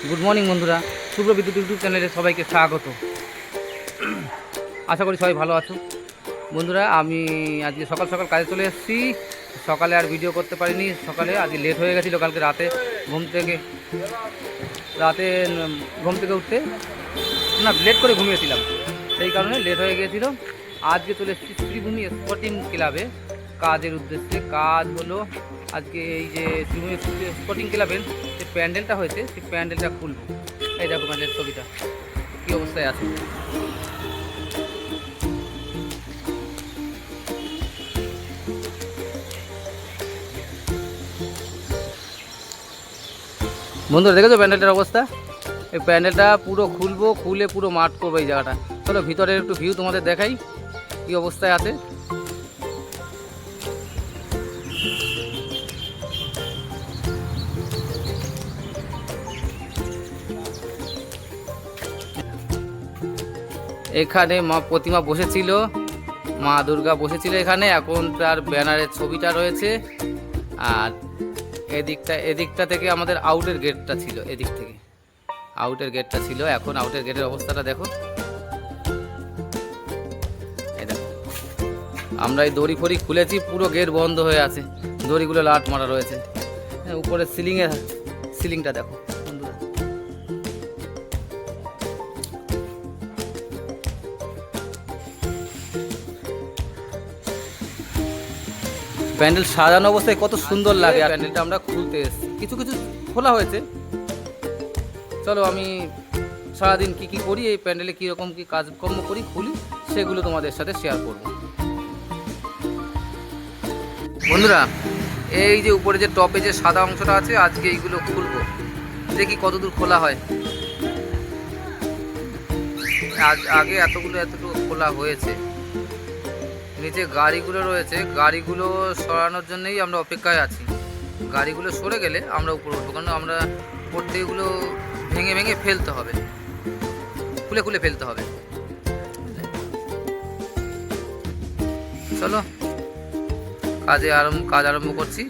Good morning বন্ধুরা, শুভ্র বিদ্যুৎ YouTube চ্যানেলে সবাইকে স্বাগত। আশা করি সবাই ভালো আছো। বন্ধুরা, আমি আজকে সকাল সকাল কাজে চলে এসেছি। সকালে আর ভিডিও করতে পারিনি, সকালে আজকে লেট হয়ে গেছিলো। কালকে রাতে ঘুম থেকে উঠতে লেট করে ঘুমিয়েছিলাম, সেই কারণে লেট হয়ে গিয়েছিলো। আজকে চলে এসেছি শ্রীভূমি স্পোর্টিং ক্লাবে কাজের উদ্দেশ্যে। কাজ হলো আজকে এই যে শ্রীভূমি স্পোর্টিং ক্লাবের যে প্যান্ডেলটা হয়েছে, সেই প্যান্ডেলটা খুলবো। এই দেখো প্যান্ডেল ছবিটা কী অবস্থায় আছে। বন্ধুরা, দেখেছো প্যান্ডেলটার অবস্থা? এই প্যান্ডেলটা পুরো খুলবো, খুলে পুরো মাঠ করবো এই জায়গাটা। চলো ভিতরের একটু ভিউ তোমাদের দেখাই কী অবস্থায় আছে। এখানে মা প্রতিমা বসেছিল, মা দুর্গা বসেছিল এখানে। এখন তার ব্যানারের ছবিটা রয়েছে। আর এদিকটা থেকে আমাদের আউটের গেটটা ছিল, এদিক থেকে আউটের গেটটা ছিল। এখন আউটের গেটের অবস্থাটা দেখো। এই দেখো, আমরা এই দড়ি ফড়ি খুলেছি, পুরো গেট বন্ধ হয়ে আছে, দড়িগুলো লাট মারা রয়েছে। উপরে সিলিংটা দেখো বন্ধুরা। প্যান্ডেল সাজানো অবস্থায় কত সুন্দর লাগে। আর প্যান্ডেলটা আমরা খুলতে এসেছি, কিছু কিছু খোলা হয়েছে। চলো আমি সারাদিন কি করি, এই প্যান্ডেলে কীরকম কী কাজকর্ম করি, খুলি, সেগুলো তোমাদের সাথে শেয়ার করব। বন্ধুরা, এই যে উপরে যে টপে যে সাদা অংশটা আছে, আজকে এইগুলো খুলবো, দেখি কতদূর খোলা হয়। আগে এতটুকু খোলা হয়েছে। নিচে গাড়িগুলো রয়েছে, গাড়িগুলো সরানোর জন্যই আমরা অপেক্ষায় আছি। গাড়িগুলো সরে গেলে আমরা উপরে উঠবো, কারণ আমরা উপর থেকে এগুলো ভেঙে ভেঙে ফেলতে হবে, খুলে খুলে ফেলতে হবে। চলো কাজ আরম্ভ করছি,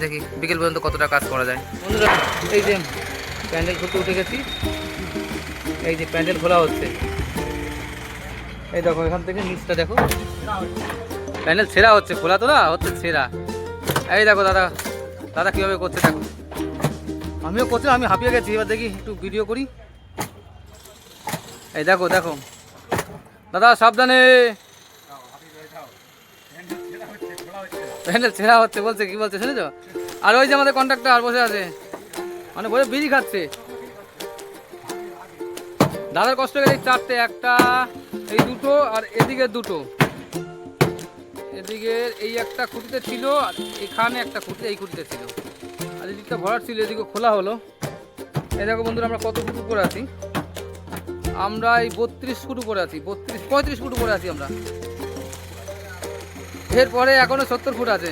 দেখি বিকেল পর্যন্ত কতটা কাজ করা যায়। বন্ধুরা, এই যে প্যান্ডেল খুলতে উঠে গেছি। এই যে প্যান্ডেল খোলা হচ্ছে, এই দেখো এখান থেকে নিচটা দেখো, প্যান্ডেল ছেঁড়া হচ্ছে, খোলা তো না হচ্ছে, ছেঁড়া। এই দেখো দাদা কীভাবে করছে দেখো। আমিও করছিলাম, আমি হাঁপিয়ে গেছি। এবার দেখি একটু ভিডিও করি। এই দেখো দাদা, সাবধানে, প্যান্ডেল ছেঁড়া হচ্ছে বলছে। কি বলছে শুনেছো? আর ওই যে আমাদের কন্ট্রাক্টর বসে আছে, মানে বলে বিড়ি খাচ্ছে। দাদার কষ্ট হয়ে গেছে। চারটে, একটা এই দুটো আর এদিকে দুটো, এদিকে এই একটা খুঁটিতে ছিল, আর এখানে একটা খুঁটি এই খুঁটিতে ছিল, আর এদিকটা ভরাট ছিল, এদিকে খোলা হলো। এই দেখো বন্ধুরা, আমরা কত ফুট উপরে আছি। আমরা এই 32 ফুট উপরে আছি, 35 ফুট উপরে আছি আমরা। এরপরে এখনো 70 ফুট আছে।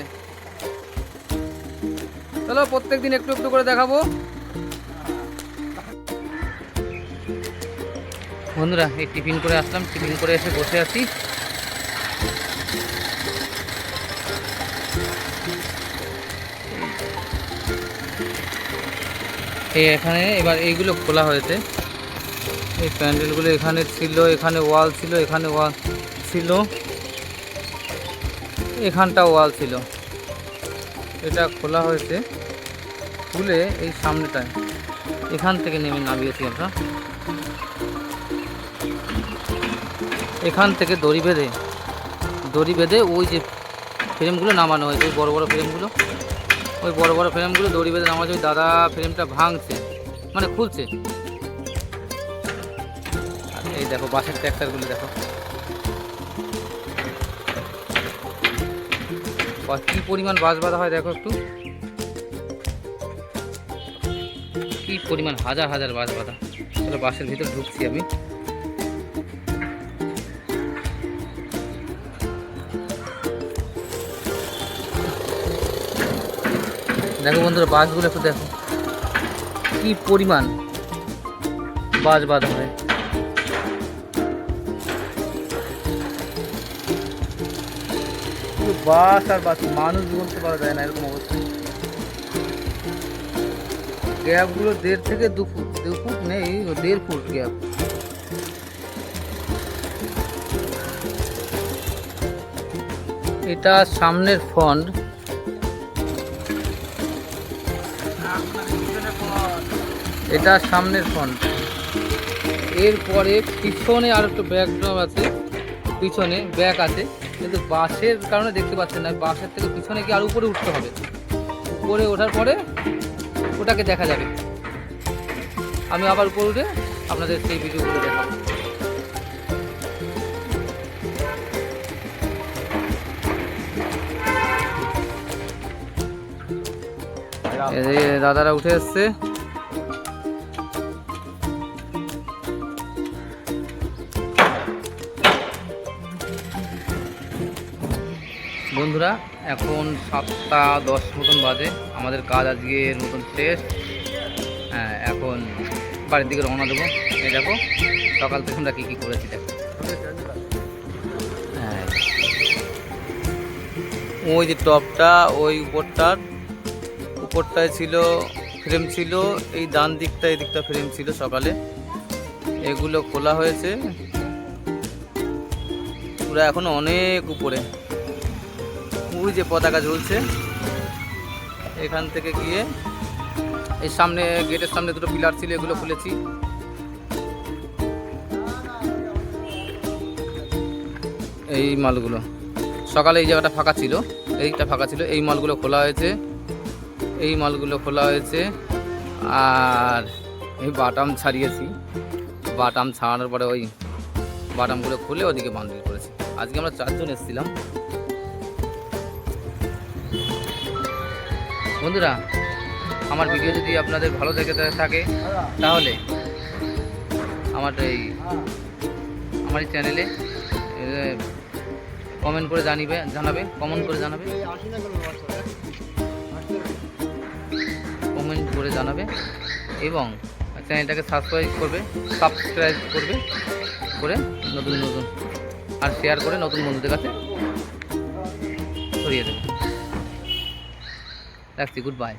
চলো প্রত্যেকদিন একটু একটু করে দেখাবো। বন্ধুরা, এই টিফিন করে আসলাম, টিফিন করে এসে বসে আছি। এখানে এবার এইগুলো খোলা হয়েছে। এই প্যান্ডেলগুলো এখানে ছিল, এখানে ওয়াল ছিল, এখানে ওয়াল ছিল, এখানটা ওয়াল ছিল। এটা খোলা হয়েছে, খুলে এই সামনেটায় এখান থেকে নামিয়েছি আমরা। এখান থেকে দড়ি বেঁধে ওই যে ফ্রেমগুলো নামানো হয়েছে, ওই বড় বড় ফ্রেমগুলো দড়ি বেঁধে নামানো হয়েছে। ওই দাদা ফ্রেমটা ভাঙছে, মানে খুলছে। আর এই দেখো বাসের ট্র্যাক্টরগুলো দেখো কি পরিমাণ বাঁশ বাঁধা হয়, দেখো একটু কি পরিমাণ, হাজার হাজার বাঁশ বাঁধা। তাহলে বাসের ভিতর ঢুকছি আমি। দেখো বন্ধুরা, বাঁশগুলো একটু দেখো কি পরিমাণ বাঁশ বাঁধা হয়। বাস আর বাস, মানুষ বলতে পারা যায় না, এরকম অবস্থা। গ্যাপগুলো 1.5 থেকে 2 ফুট, 2 ফুট নেই, 1.5 ফুট গ্যাপ। এটা সামনের ফ্রন্ট, এটা সামনের ফ্রন্ট। এরপরে পিছনে আর একটু ব্যাকড্রপ আছে, পিছনে ব্যাক আছে, কিন্তু বাসের কারণে দেখতে পাচ্ছেন না। বাসের থেকে পিছনে কি আর উপরে উঠতে হবে, উপরে ওঠার পরে ওটাকে দেখা যাবে। আমি আবার উপরে উঠে আপনাদের সেই ভিডিওগুলো দেখাবো। দাদারা উঠে এসছে। বন্ধুরা এখন 7:10 মতন বাজে, আমাদের কাজ আজকের মতন শেষ। হ্যাঁ, এখন বাড়ির দিকে রওনা দেবো। এই দেখো সকাল থেকে আমরা কী কী করেছি দেখো। হ্যাঁ, ওই যে টপটা, ওই উপরটায় ছিল ফ্রেম ছিল, এই ডান দিকটা এই দিকটা ফ্রেম ছিল সকালে। এগুলো খোলা হয়েছে পুরো, এখন অনেক উপরে। ওই যে পতাকা ঝুলছে, এখান থেকে গিয়ে এই সামনে গেটের সামনে দুটো পিলার ছিল, এগুলো খুলেছি। এই মালগুলো সকালে এই জায়গাটা ফাঁকা ছিল, এইটা ফাঁকা ছিল, এই মালগুলো খোলা হয়েছে, এই মালগুলো খোলা হয়েছে। আর এই বাটাম ছাড়িয়েছি, বাটাম ছাড়ানোর পরে ওই বাটামগুলো খুলে ওদিকে বান্ডিল করেছি। আজকে আমরা 4 জন এসেছিলাম। বন্ধুরা আমার ভিডিও যদি আপনাদের ভালো থাকে তাহলে আমার এই চ্যানেলে কমেন্ট করে জানাবে কমেন্ট করে জানাবে এবং চ্যানেলটাকে সাবস্ক্রাইব করে নতুন আর শেয়ার করে নতুন বন্ধুদের কাছে ছড়িয়ে দেবে। রাখছি, গুড বাই।